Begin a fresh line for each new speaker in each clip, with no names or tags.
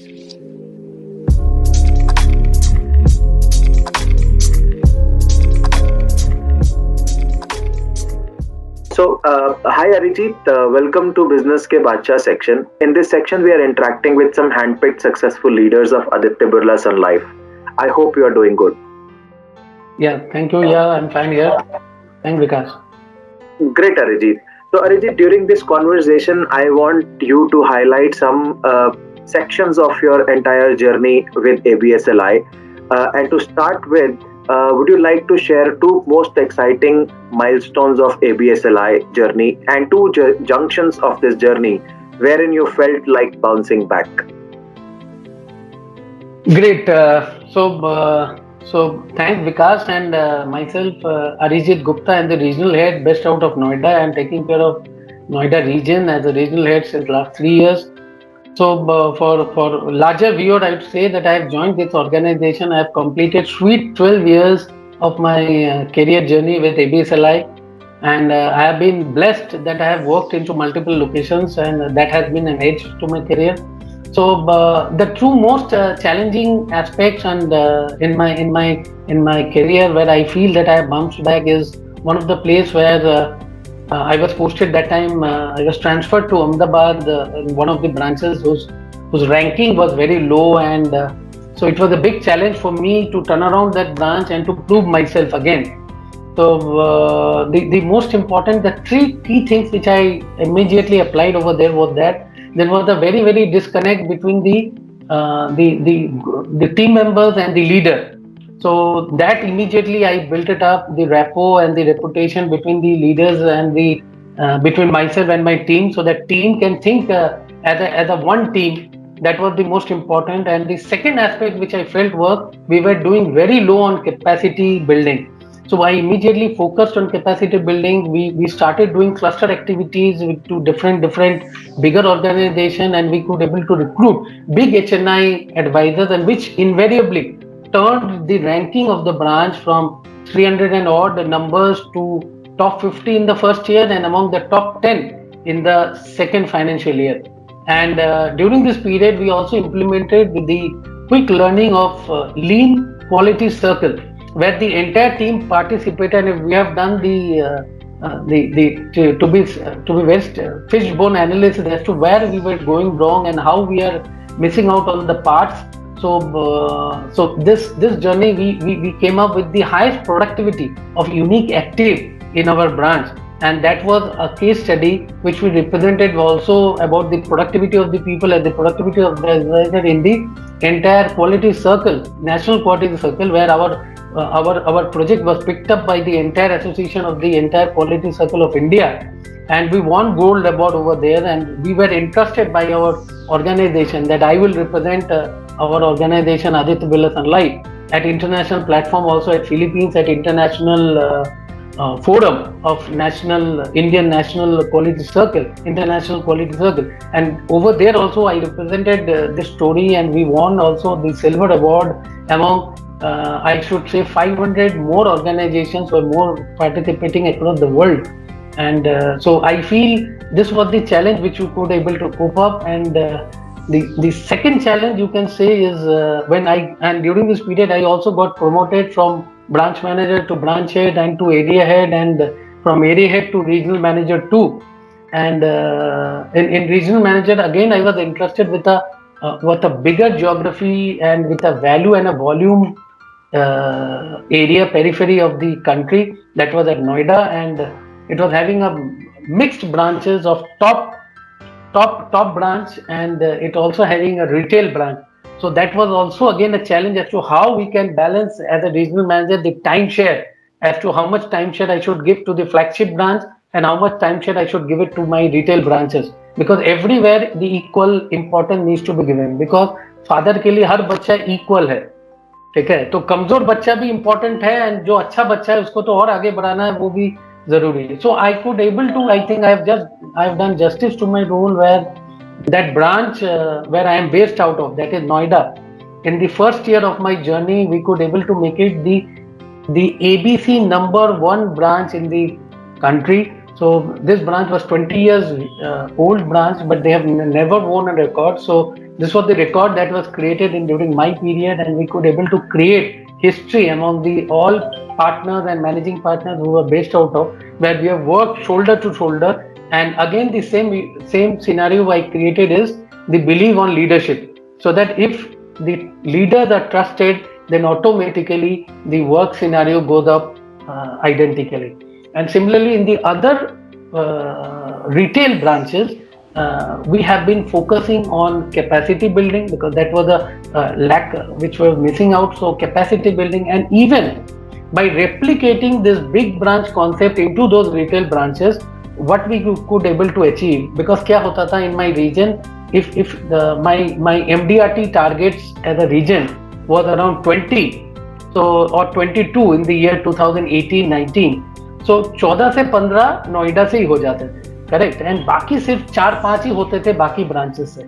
Hi Arijit, welcome to Business ke Badshah section. In this section, we are interacting with some handpicked successful leaders of Aditya Birla Sun Life. I hope you are doing good.
Yeah, thank you. Yeah, I'm fine here. Thank Vikas.
Great, Arijit. So, Arijit, during this conversation, I want you to highlight some sections of your entire journey with ABSLI. And to start with, would you like to share two most exciting milestones of ABSLI journey and two junctions of this journey wherein you felt like bouncing back?
Great. So thanks Vikas and myself, Arijit Gupta, and the regional head based out of Noida. I'm taking care of Noida region as a regional head since last 3 years. So for larger view, I would say that I have joined this organization. I have completed sweet 12 years of my career journey with ABSLI, and I have been blessed that I have worked into multiple locations, and that has been an edge to my career. So the two most challenging aspects and in my career where I feel that I have bounced back is one of the place where I was posted that time. I was transferred to Ahmedabad in one of the branches whose ranking was very low, and so it was a big challenge for me to turn around that branch and to prove myself again. So the most important, the three key things which I immediately applied over there was that there was a very disconnect between the team members and the leader. So that immediately I built it up, the rapport and the reputation between the leaders and the between myself and my team, so that team can think as a one team. That was the most important. And the second aspect which I felt was we were doing very low on capacity building. So I immediately focused on capacity building. We started doing cluster activities with to different bigger organization, and we could able to recruit big HNI advisors, and which invariably turned the ranking of the branch from 300 and odd numbers to top 50 in the first year and among the top 10 in the second financial year. And during this period, we also implemented the quick learning of lean quality circle, where the entire team participated, and we have done to be best fishbone analysis as to where we were going wrong and how we are missing out on the parts. So this journey we came up with the highest productivity of unique active in our branch, and that was a case study which we represented also about the productivity of the people and the productivity of the advisor in the entire quality circle, national quality circle, where our project was picked up by the entire association of the entire quality circle of India, and we won gold award over there. And we were entrusted by our organization that I will represent our organization Aditya Birla Sun Life at international platform, also at Philippines, at international forum of national Indian national quality circle, international quality circle. And over there also I represented this story, and we won also the silver award among I should say 500 more organizations were more participating across the world. And so I feel this was the challenge which we could able to cope up. And the second challenge you can say is when I and during this period I also got promoted from branch manager to branch head and to area head, and from area head to regional manager too. And in regional manager again I was interested with a bigger geography and with a value and a volume area periphery of the country, that was at Noida, and it was having a mixed branches of top branch, and it also having a retail branch. So that was also again a challenge as to how we can balance as a regional manager the time share, as to how much time share I should give to the flagship branch and how much time share I should give it to my retail branches, because everywhere the equal importance needs to be given, because father के लिए हर बच्चा equal है. ठीक है, तो कमजोर बच्चा भी इंपॉर्टेंट है, एंड जो अच्छा बच्चा है उसको तो और आगे बढ़ाना है, वो भी जरूरी है. So I could able to, I think I have done justice to my role where that branch where I am based out of, that is Noida. In the first year of my journey, we could able to make it the ABC number one branch in the country. So this branch was 20 years old branch, but they have never won a record. So this was the record that was created in during my period, and we could able to create history among the all partners and managing partners who were based out of, where we have worked shoulder to shoulder. And again, the same scenario I created is the belief on leadership, so that if the leaders are trusted, then automatically the work scenario goes up identically. And similarly, in the other retail branches, we have been focusing on capacity building, because that was a lack which was missing out. So capacity building, and even by replicating this big branch concept into those retail branches, what we could able to achieve. Because kya hota tha in my region, if my MDRT targets as a region was around 20, so or 22 in the year 2018-19, so 14 से 15 नोएडा से ही हो जाते थे, correct, and बाकी सिर्फ 4-5 ही होते थे बाकी ब्रांचेस से.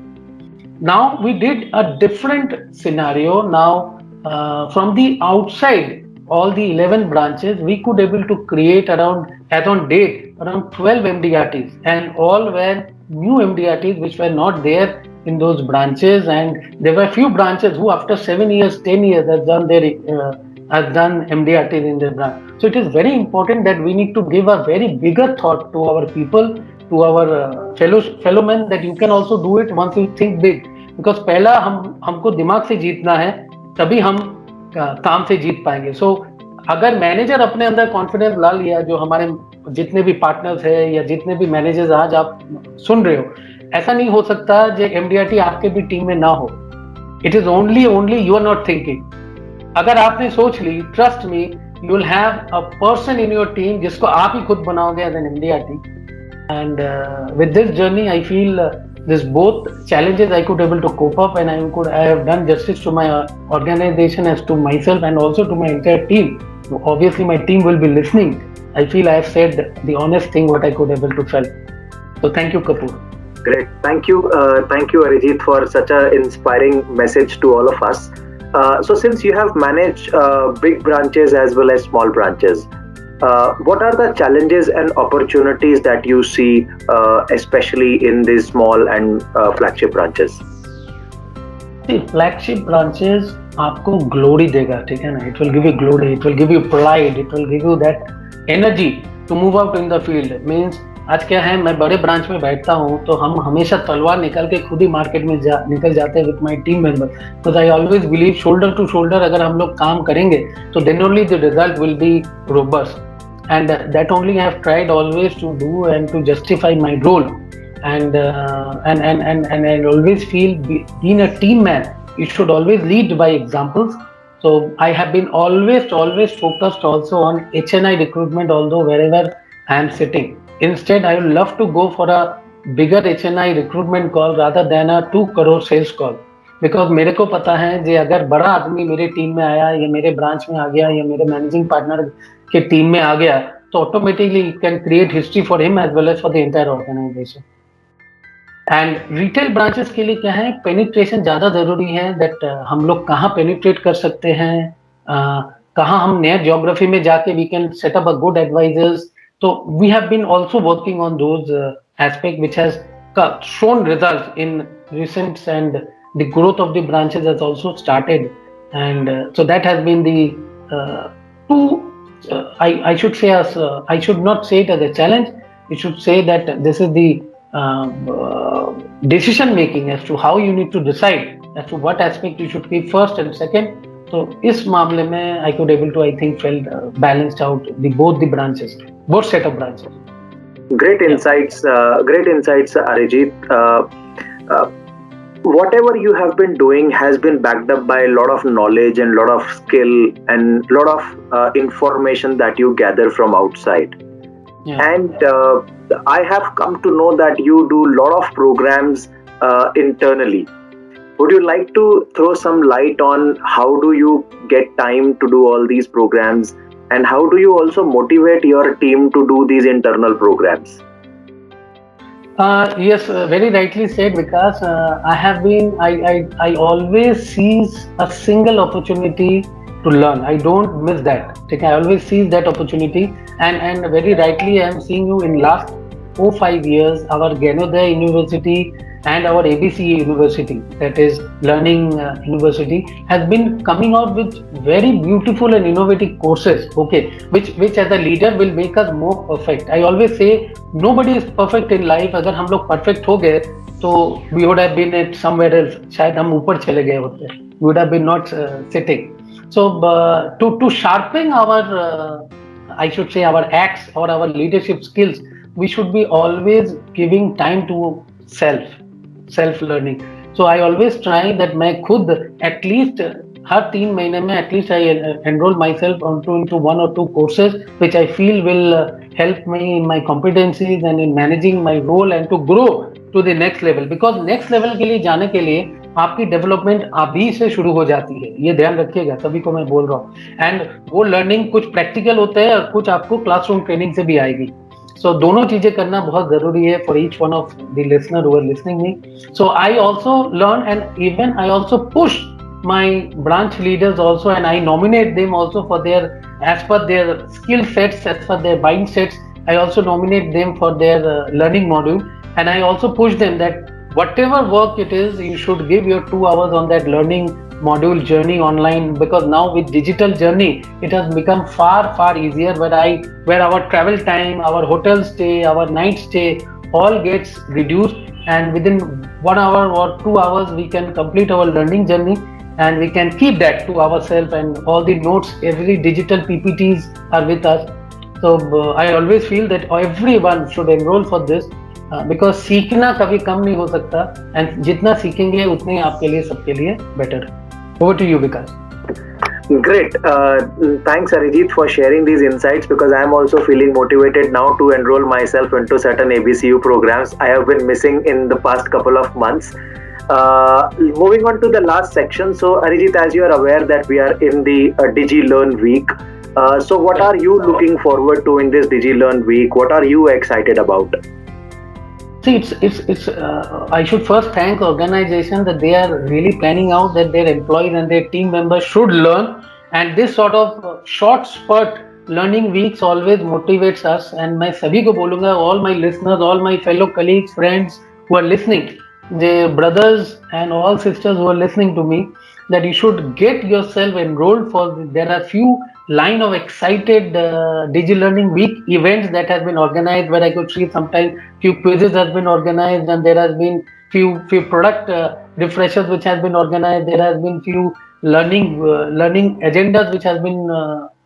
Now we did a different scenario. Now from the outside, all the 11 branches, we could able to create around, as on date, around 12 MDRTs, and all were new MDRTs which were not there in those branches. And there were few branches who after 7 years, 10 years has done MDRTs in their branch. So it is very important that we need to give a very bigger thought to our people, to our fellow men, that you can also do it once you think big. Because पहला हमको दिमाग से जीतना है, तभी हम काम से जीत पाएंगे. सो अगर मैनेजर अपने अंदर कॉन्फिडेंस ला लिया, जो हमारे जितने भी पार्टनर्स है या जितने भी मैनेजर्स आज आप सुन रहे हो, ऐसा नहीं हो सकता जो एमडीआरटी आपके भी टीम में ना हो. It is only you are not thinking. अगर आपने सोच ली, trust me, you will have a person in your team जिसको आप ही खुद बनाओगे as an MDRT. And with this journey, I feel this both challenges I could able to cope up, and I have done justice to my organization, as to myself, and also to my entire team. So obviously, my team will be listening. I feel I have said the honest thing what I could able to feel. So thank you, Kapoor.
Great, thank you, Arijit, for such an inspiring message to all of us. So since you have managed big branches as well as small branches, what are the challenges and opportunities that you see, especially in these small and flagship branches?
See, flagship branches आपको glory देगा, ठीक है ना? It will give you glory, it will give you pride, it will give you that energy to move out in the field. Means आज क्या है, मैं बड़े ब्रांच में बैठता हूँ तो हम हमेशा तलवार निकाल के खुद ही मार्केट में निकल जाते हैं with my team member. Because I always believe shoulder to shoulder अगर हम लोग काम करेंगे तो then only the result will be robust. And that only I have tried always to do and to justify my role. And I always feel being a team man, you should always lead by examples. So I have been always focused also on HNI recruitment, although wherever I am sitting. Instead, I would love to go for a bigger HNI recruitment call rather than a 2 crore sales call. Because मेरे को पता है जे अगर बड़ा आदमी मेरे team में आया या मेरे ब्रांच में आ गया या मेरे मैनेजिंग पार्टनर के टीम में आ गया, तो automatically it can create history for him as well as for the entire organisation. And retail branches के लिए क्या है, पेनिट्रेशन ज्यादा जरूरी है. दैट हम लोग कहाँ पेनिट्रेट कर सकते हैं, कहाँ हम नए ज्योग्राफी में जाके we can set up a good advisors. तो we have been also working on those aspect which has shown results in recent, and the growth of the branches has also started. And so that has been the I should say as I should not say it as a challenge. You should say that this is the decision making as to how you need to decide as to what aspect you should keep first and second. So इस मामले में I could able to, I think, felt balanced out both the branches, both set of branches.
Great insights, Arijit. Whatever you have been doing has been backed up by a lot of knowledge and a lot of skill and a lot of information that you gather from outside.
Yeah.
And I have come to know that you do a lot of programs internally. Would you like to throw some light on how do you get time to do all these programs, and how do you also motivate your team to do these internal programs?
Yes, very rightly said, because I always seize a single opportunity to learn. I don't miss that. Okay, I always seize that opportunity, and very rightly I am seeing you in last 4 5 years. Our Ganodaya University and our ABC University, that is Learning University, has been coming out with very beautiful and innovative courses. Okay, which as a leader will make us more perfect. I always say nobody is perfect in life. अगर हम लोग perfect हो गए तो we would have been at somewhere else. शायद हम ऊपर चले गए होते. We would have been not sitting. So to sharpen our I should say our acts or our leadership skills, we should be always giving time to self learning. So I always try that मैं खुद at least हर 3 महीने में at least I enroll myself onto into 1 or 2 courses which I feel will help me in my competencies and in managing my role and to grow to the next level. Because next level के लिए जाने के लिए आपकी development अभी से शुरू हो जाती है, ये ध्यान रखिएगा, सभी को मैं बोल रहा हूँ. एंड वो लर्निंग कुछ प्रैक्टिकल होता है और कुछ आपको क्लासरूम ट्रेनिंग से भी आएगी. सो दोनों चीजें करना बहुत जरूरी है for each one of the listener who are listening me. So I also learn and even I also push my branch leaders also, and I nominate them also for their, as per their skill sets, as per their mindsets. I also nominate them for their learning module, and I also push them that whatever work it is, you should give your 2 hours on that learning module journey online, because now with digital journey it has become far easier, where our travel time, our hotel stay, our night stay all gets reduced, and within 1 hour or 2 hours we can complete our learning journey, and we can keep that to ourselves, and all the notes, every digital PPTs are with us. So I always feel that everyone should enroll for this, because सीखना कभी कम नहीं हो सकता, and जितना सीखेंगे उतने आपके लिए, सबके लिए better. Over to you, Vikas.
Great. Thanks, Arijit, for sharing these insights, because I am also feeling motivated now to enroll myself into certain ABCU programs I have been missing in the past couple of months. Moving on to the last section. So, Arijit, as you are aware that we are in the DigiLearn week. So, what are you looking forward to in this DigiLearn week? What are you excited about?
See, it's. I should first thank organization that they are really planning out that their employees and their team members should learn, and this sort of short spurt learning weeks always motivates us. And मैं सभी को बोलूँगा, all my listeners, all my fellow colleagues, friends who are listening, the brothers and all sisters who are listening to me, that you should get yourself enrolled for. There are few line of excited DigiLearning week events that has been organized, where I could see sometimes few quizzes has been organized, and there has been few product refreshers which has been organized. There has been few learning agendas which has been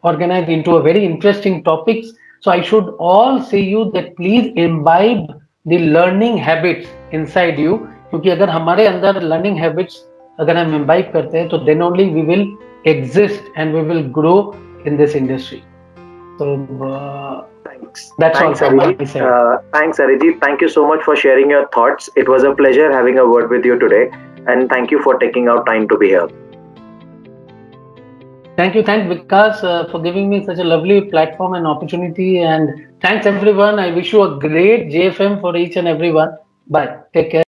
organized into a very interesting topics. So I should all say you that please imbibe the learning habits inside you, क्योंकि अगर हमारे अंदर learning habits अगर हम imbibe करते हैं तो then only we will exist and we will grow in this industry. So
Thanks.
That's
Thanks,
all from my
Arijit.
side.
Thanks, Arijit. Thank you so much for sharing your thoughts. It was a pleasure having a word with you today, and thank you for taking out time to be here.
Thanks Vikas for giving me such a lovely platform and opportunity, and thanks everyone. I wish you a great JFM for each and everyone. Bye. Take care.